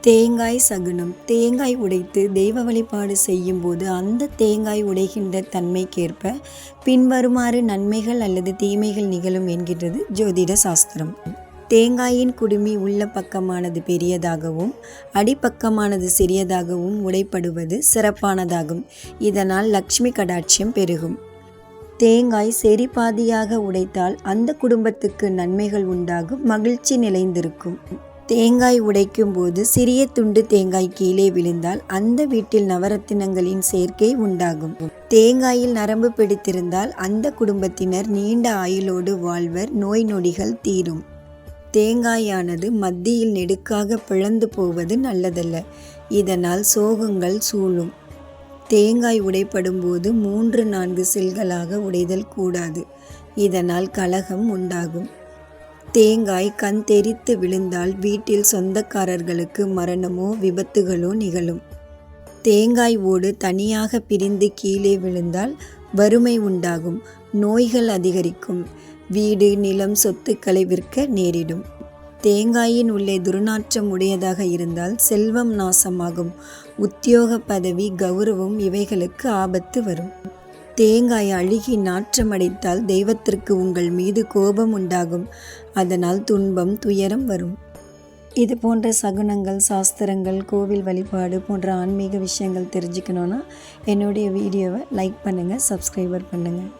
தேங்காய் சகுனம். தேங்காய் உடைத்து தெய்வ வழிபாடு செய்யும்போது அந்த தேங்காய் உடைகின்ற தன்மைக்கேற்ப பின்வருமாறு நன்மைகள் அல்லது தீமைகள் நிகழும் என்கின்றது ஜோதிட சாஸ்திரம். தேங்காயின் குடுமி உள்ள பக்கமானது பெரியதாகவும் அடிப்பக்கமானது சிறியதாகவும் உடைப்படுவது சிறப்பானதாகும். இதனால் லக்ஷ்மி கடாட்சியம் பெருகும். தேங்காய் செறிபாதியாக உடைத்தால் அந்த குடும்பத்துக்கு நன்மைகள் உண்டாகும், மகிழ்ச்சி நிலைந்திருக்கும். தேங்காய் உடைக்கும் போது சிறிய துண்டு தேங்காய் கீழே விழுந்தால் அந்த வீட்டில் நவரத்தினங்களின் சேர்க்கை உண்டாகும். தேங்காயில் நரம்பு பிடித்திருந்தால் அந்த குடும்பத்தினர் நீண்ட ஆயுளோடு வாழ்வர், நோய் நொடிகள் தீரும். தேங்காயானது மத்தியில் நெடுக்காக பிளந்து போவது நல்லதல்ல, இதனால் சோகங்கள் சூழும். தேங்காய் உடைப்படும் போது 3-4 செல்களாக உடைதல் கூடாது, இதனால் கலகம் உண்டாகும். தேங்காய் கண் தெரித்து விழுந்தால் வீட்டில் சொந்தக்காரர்களுக்கு மரணமோ விபத்துகளோ நிகழும். தேங்காய் ஓடு தனியாக பிரிந்து கீழே விழுந்தால் வறுமை உண்டாகும், நோய்கள் அதிகரிக்கும், வீடு நிலம் சொத்துக்களை விற்க நேரிடும். தேங்காயின் உள்ளே துர்நாற்றம் உடையதாக இருந்தால் செல்வம் நாசமாகும், உத்தியோக பதவி கௌரவம் இவைகளுக்கு ஆபத்து வரும். தேங்காய் அழுகி நாற்றமடைத்தால் தெய்வத்திற்கு உங்கள் மீது கோபம் உண்டாகும், அதனால் துன்பம் துயரம் வரும். இது போன்ற சகுனங்கள், சாஸ்திரங்கள், கோவில் வழிபாடு போன்ற ஆன்மீக விஷயங்கள் தெரிஞ்சுக்கணுன்னா என்னுடைய வீடியோவை லைக் பண்ணுங்கள், சப்ஸ்கிரைபர் பண்ணுங்கள்.